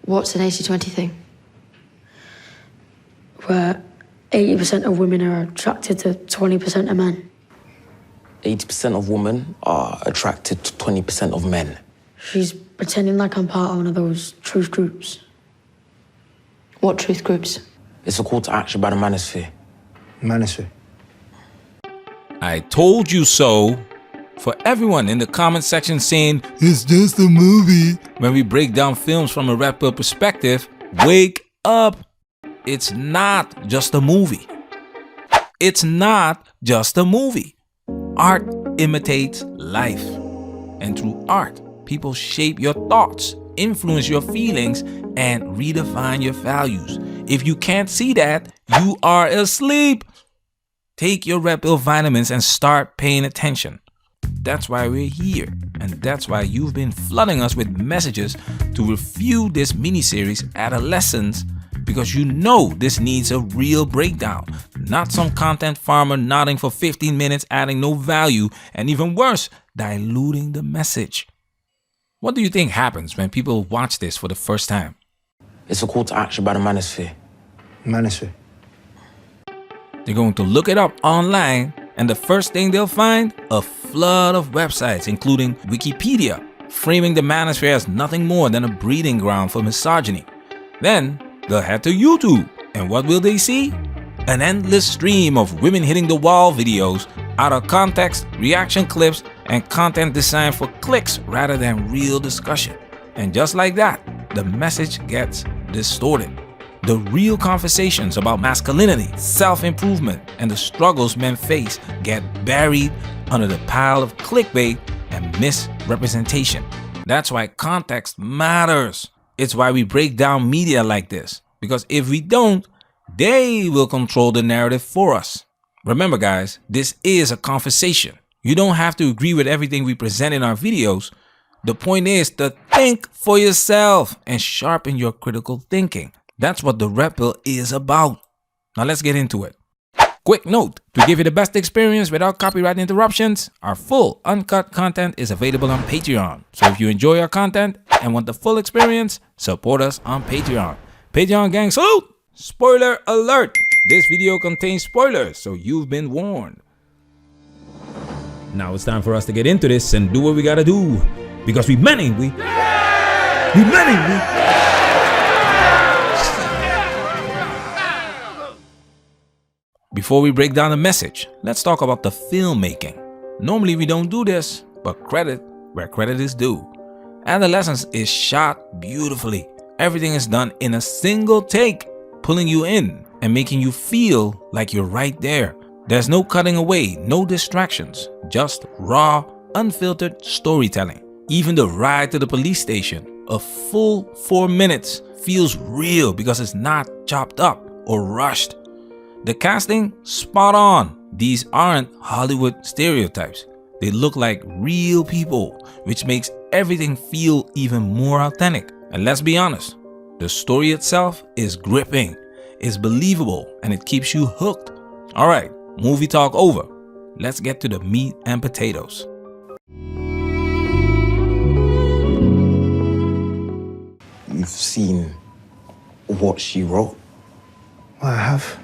What's an 80-20 thing? Where 80% of women are attracted to 20% of men. 80% of women are attracted to 20% of men. She's pretending like I'm part of one of those truth groups. What truth groups? It's a call to action by the Manosphere. Manosphere. I told you so. For everyone in the comment section saying, it's just a movie, when we break down films from a Redpill perspective, wake up. It's not just a movie. It's not just a movie. Art imitates life. And through art, people shape your thoughts, influence your feelings, and redefine your values. If you can't see that, you are asleep. Take your Redpill vitamins and start paying attention. That's why we're here, and that's why you've been flooding us with messages to review this miniseries Adolescence, because you know this needs a real breakdown, not some content farmer nodding for 15 minutes, adding no value, and even worse, diluting the message. What do you think happens when people watch this for the first time? It's a call to action by the Manosphere. Manosphere. They're going to look it up online, and the first thing they'll find, a flood of websites, including Wikipedia, framing the Manosphere as nothing more than a breeding ground for misogyny. Then they'll head to YouTube, and what will they see? An endless stream of women hitting the wall videos, out of context, reaction clips, and content designed for clicks rather than real discussion. And just like that, the message gets distorted. The real conversations about masculinity, self-improvement, and the struggles men face get buried under the pile of clickbait and misrepresentation. That's why context matters. It's why we break down media like this, because if we don't, they will control the narrative for us. Remember guys, this is a conversation. You don't have to agree with everything we present in our videos. The point is to think for yourself and sharpen your critical thinking. That's what the Redpill is about. Now let's get into it. Quick note, to give you the best experience without copyright interruptions, our full uncut content is available on Patreon. So if you enjoy our content and want the full experience, support us on Patreon. Patreon gang salute! Spoiler alert! This video contains spoilers, so you've been warned. Now it's time for us to get into this and do what we gotta do. Because we many. Before we break down the message, let's talk about the filmmaking. Normally we don't do this, but credit where credit is due. Adolescence is shot beautifully. Everything is done in a single take, pulling you in and making you feel like you're right there. There's no cutting away, no distractions, just raw, unfiltered storytelling. Even the ride to the police station, a full 4 minutes, feels real because it's not chopped up or rushed. The casting, spot on. These aren't Hollywood stereotypes. They look like real people, which makes everything feel even more authentic. And let's be honest, the story itself is gripping, is believable, and it keeps you hooked. Alright, movie talk over. Let's get to the meat and potatoes. You've seen what she wrote. Well, I have.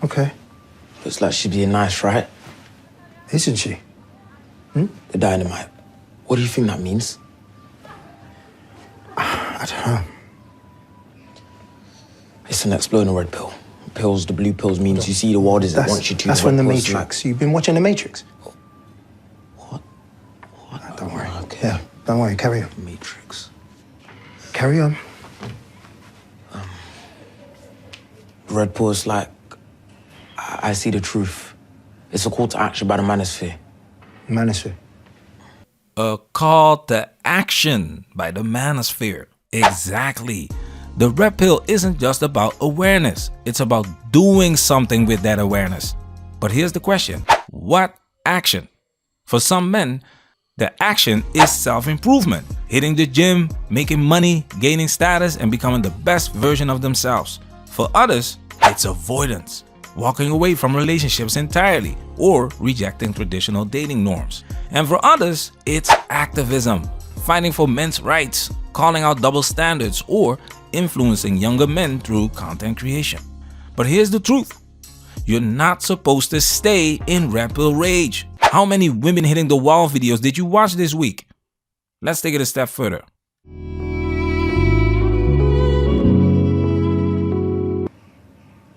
Okay. Looks like she'd be a nice, right? Isn't she? The dynamite. What do you think that means? I don't know. It's an exploding red pill. Pills, the blue pills means you see the world as it wants you to. That's from the Matrix. You've been watching the Matrix? What? Don't worry. Okay. Yeah, don't worry. Carry on. Matrix. Carry on. Red pill is like, I see the truth. It's a call to action by the Manosphere. Manosphere. A call to action by the Manosphere. Exactly. The Red Pill isn't just about awareness. It's about doing something with that awareness. But here's the question. What action? For some men, the action is self-improvement. Hitting the gym, making money, gaining status, and becoming the best version of themselves. For others, it's avoidance. Walking away from relationships entirely or rejecting traditional dating norms. And for others, it's activism, fighting for men's rights, calling out double standards, or influencing younger men through content creation. But here's the truth. You're not supposed to stay in Redpill rage. How many women hitting the wall videos did you watch this week? Let's take it a step further.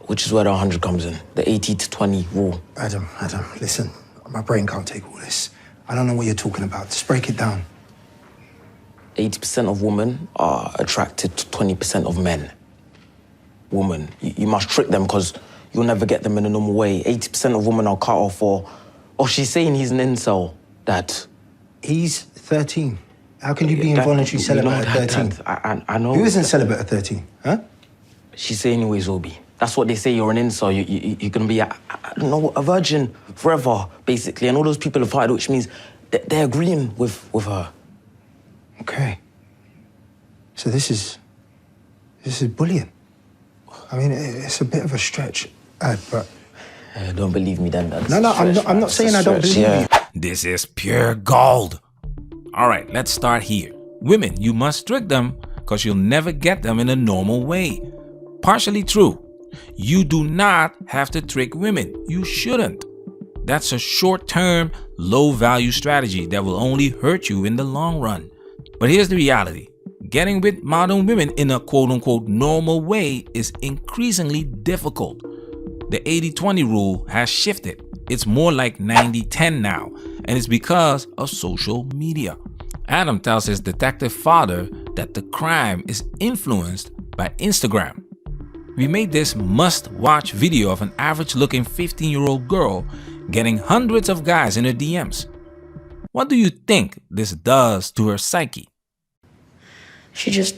Which is where the 100 comes in, the 80 to 20 rule. Adam, listen. My brain can't take all this. I don't know what you're talking about. Just break it down. 80% of women are attracted to 20% of men. Woman, you must trick them because you'll never get them in a normal way. 80% of women are cut off for, oh, she's saying he's an incel, Dad. He's 13. How can you be involuntary celibate at 13? Dad, I know. Who isn't celibate at 13, huh? She say anyways, Obi. That's what they say, you're an incel. You're gonna be, I don't know, a virgin forever, basically. And all those people have heard, which means they're agreeing with her. Okay. So this is bullying. I mean, it's a bit of a stretch, but... Don't believe me then, Dad. No, I'm not saying I don't believe you. This is pure gold. All right, let's start here. Women, you must trick them because you'll never get them in a normal way. Partially true. You do not have to trick women. You shouldn't. That's a short-term, low-value strategy that will only hurt you in the long run. But here's the reality. Getting with modern women in a quote-unquote normal way is increasingly difficult. The 80-20 rule has shifted. It's more like 90-10 now, and it's because of social media. Adam tells his detective father that the crime is influenced by Instagram. We made this must-watch video of an average-looking 15-year-old girl getting hundreds of guys in her DMs. What do you think this does to her psyche? She just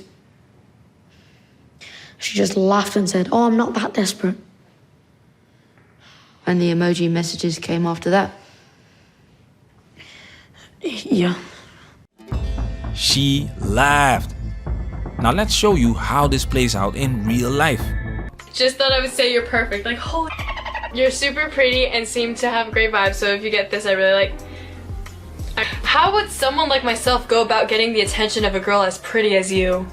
laughed and said, "Oh, I'm not that desperate." And the emoji messages came after that. Yeah. She laughed. Now let's show you how this plays out in real life. Just thought I would say you're perfect. Like, holy, you're super pretty and seem to have great vibes. So if you get this, I really like. How would someone like myself go about getting the attention of a girl as pretty as you?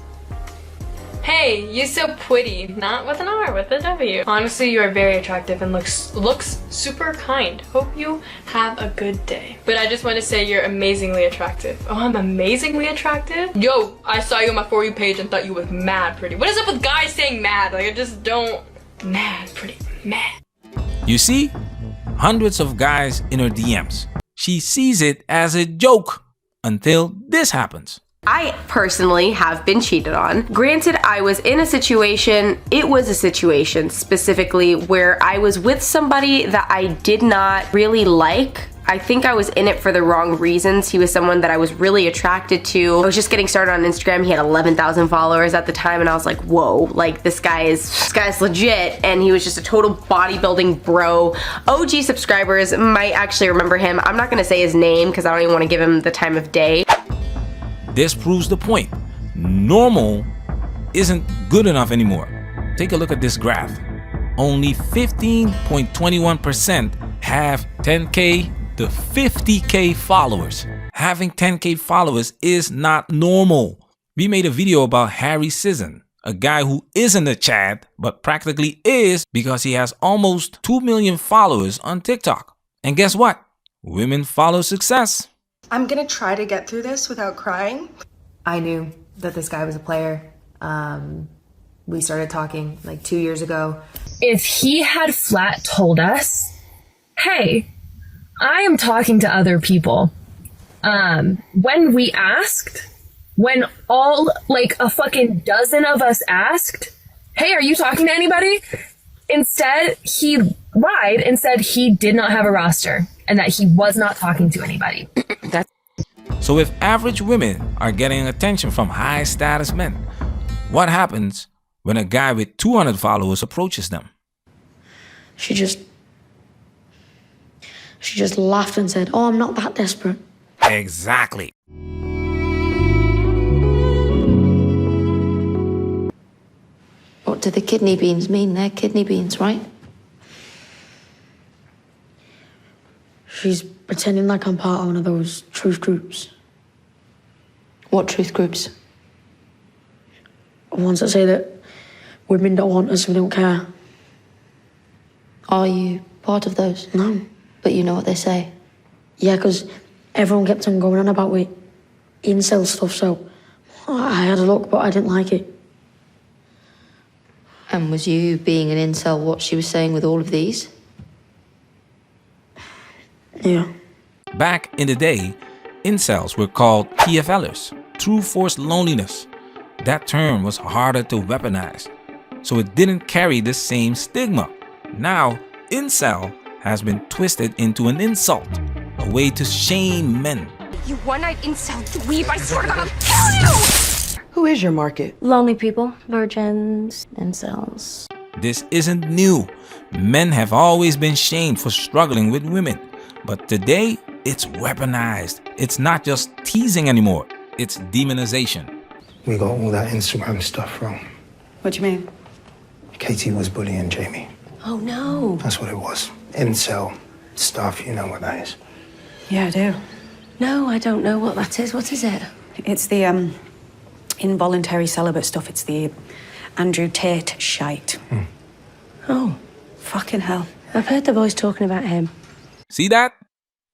Hey, you so pretty. Not with an R, with a W. Honestly, you are very attractive and looks super kind. Hope you have a good day. But I just want to say you're amazingly attractive. Oh, I'm amazingly attractive? Yo, I saw you on my For You page and thought you was mad pretty. What is up with guys saying mad? Like, I just don't... Mad pretty. Mad. You see? Hundreds of guys in her DMs. She sees it as a joke until this happens. I personally have been cheated on. Granted, I was in a situation, it was a situation specifically where I was with somebody that I did not really like. I think I was in it for the wrong reasons. He was someone that I was really attracted to. I was just getting started on Instagram. He had 11,000 followers at the time, and I was like, whoa, like this guy's legit. And he was just a total bodybuilding bro. OG subscribers might actually remember him. I'm not gonna say his name because I don't even want to give him the time of day. This proves the point. Normal isn't good enough anymore. Take a look at this graph. Only 15.21% have 10K to 50K followers. Having 10K followers is not normal. We made a video about Harry Sisson, a guy who isn't a Chad, but practically is because he has almost 2 million followers on TikTok. And guess what? Women follow success. I'm gonna try to get through this without crying. I knew that this guy was a player. We started talking like 2 years ago. If he had flat told us, hey, I am talking to other people. When we asked, when all like a fucking dozen of us asked, hey, are you talking to anybody? Instead, he lied and said he did not have a roster and that he was not talking to anybody. So if average women are getting attention from high status men, what happens when a guy with 200 followers approaches them? She just laughed and said, "Oh, I'm not that desperate." Exactly. What do the kidney beans mean? They're kidney beans, right? She's pretending like I'm part of one of those truth groups. What truth groups? The ones that say that women don't want us, we don't care. Are you part of those? No. But you know what they say? Yeah, because everyone kept on going on about it, incel stuff, so I had a look, but I didn't like it. And was you being an incel what she was saying with all of these? Yeah. Back in the day, incels were called TFLers, true forced loneliness. That term was harder to weaponize, so it didn't carry the same stigma. Now, incel has been twisted into an insult, a way to shame men. You one-eyed incel dweeb, I swear to God, I'll kill you! Who is your market? Lonely people, virgins, incels. This isn't new. Men have always been shamed for struggling with women. But today, it's weaponized. It's not just teasing anymore. It's demonization. We got all that Instagram stuff wrong. What do you mean? Katie was bullying Jamie. Oh no. That's what it was. Incel stuff, you know what that is. Yeah, I do. No, I don't know what that is. What is it? It's the involuntary celibate stuff. It's the Andrew Tate shite. Oh, Fucking hell. I've heard the boys talking about him. See that?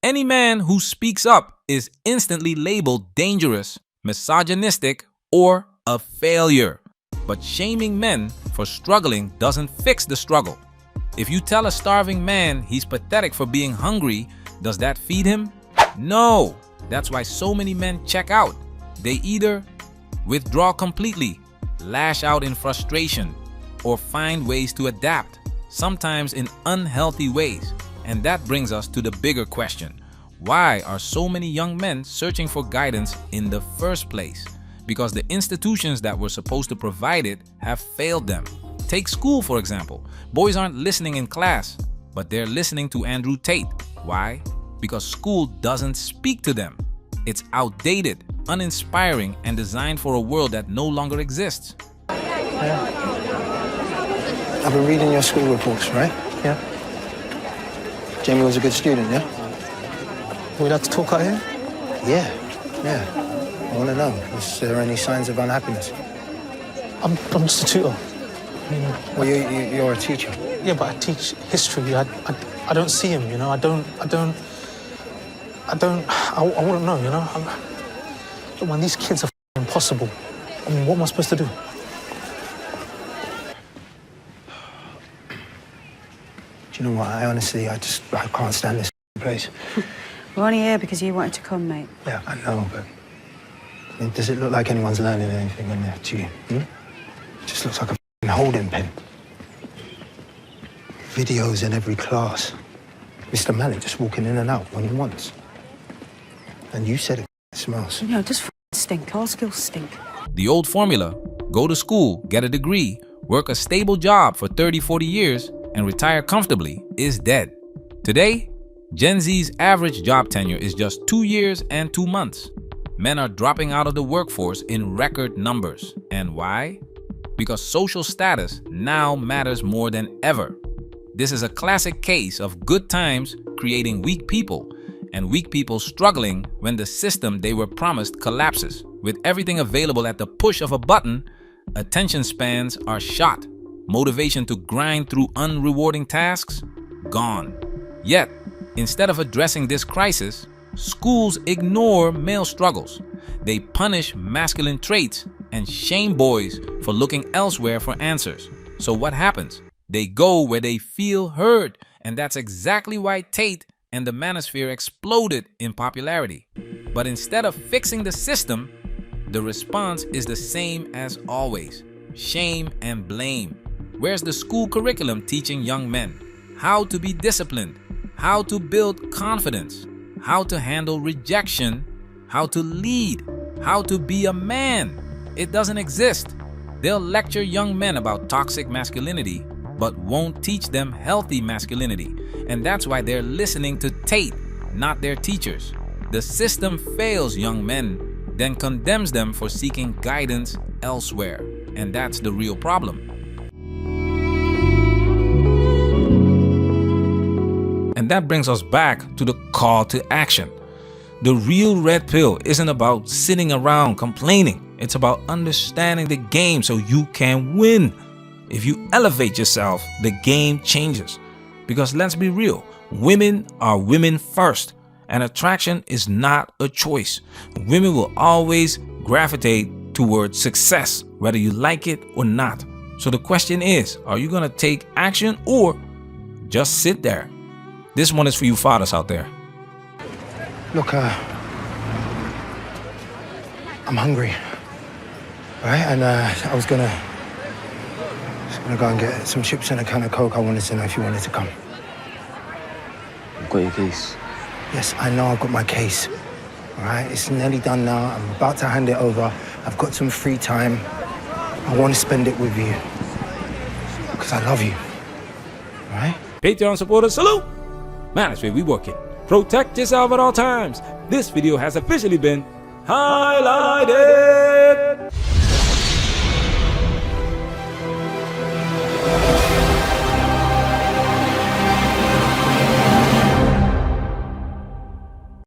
Any man who speaks up is instantly labeled dangerous, misogynistic, or a failure. But shaming men for struggling doesn't fix the struggle. If you tell a starving man he's pathetic for being hungry, does that feed him? No. That's why so many men check out. They either withdraw completely, lash out in frustration, or find ways to adapt, sometimes in unhealthy ways. And that brings us to the bigger question. Why are so many young men searching for guidance in the first place? Because the institutions that were supposed to provide it have failed them. Take school, for example. Boys aren't listening in class, but they're listening to Andrew Tate. Why? Because school doesn't speak to them. It's outdated, uninspiring, and designed for a world that no longer exists. Yeah. I've been reading your school reports, right? Yeah. Jamie was a good student, yeah? We'd have to talk out here? Yeah. I want to know, is there any signs of unhappiness? I'm just a tutor. Well, you're a teacher. Yeah, but I teach history. I don't see him, you know. I wouldn't know, you know. Look, man, these kids are impossible. I mean, what am I supposed to do? Do you know what? I honestly can't stand this place. We're only here because you wanted to come, mate. Yeah, I know, but I mean, does it look like anyone's learning anything in there to you? It just looks like a holding pen. Videos in every class. Mr. Malik just walking in and out when he wants. And you said it smells. You know, it does stink. All skills stink. The old formula, go to school, get a degree, work a stable job for 30, 40 years, and retire comfortably, is dead. Today, Gen Z's average job tenure is just 2 years and 2 months. Men are dropping out of the workforce in record numbers. And why? Because social status now matters more than ever. This is a classic case of good times creating weak people, and weak people struggling when the system they were promised collapses. With everything available at the push of a button, attention spans are shot. Motivation to grind through unrewarding tasks, gone. Yet, instead of addressing this crisis, schools ignore male struggles. They punish masculine traits and shame boys for looking elsewhere for answers. So what happens? They go where they feel heard, and that's exactly why Tate and the Manosphere exploded in popularity. But instead of fixing the system, the response is the same as always: shame and blame. Where's the school curriculum teaching young men how to be disciplined, how to build confidence, how to handle rejection, how to lead, how to be a man? It doesn't exist. They'll lecture young men about toxic masculinity, but won't teach them healthy masculinity. And that's why they're listening to Tate, not their teachers. The system fails young men, then condemns them for seeking guidance elsewhere. And that's the real problem. And that brings us back to the call to action. The real red pill isn't about sitting around complaining. It's about understanding the game so you can win. If you elevate yourself, the game changes. Because let's be real, women are women first, and attraction is not a choice. Women will always gravitate towards success, whether you like it or not. So the question is, are you gonna take action or just sit there? This one is for you fathers out there. Look, I'm hungry, right? And I was gonna go and get some chips and a can of Coke. I wanted to know if you wanted to come. You've got your case. Yes, I know I've got my case, all right? It's nearly done now. I'm about to hand it over. I've got some free time. I want to spend it with you because I love you, all right? Patreon supporters, salute! Manosphere, we working. Protect yourself at all times. This video has officially been highlighted.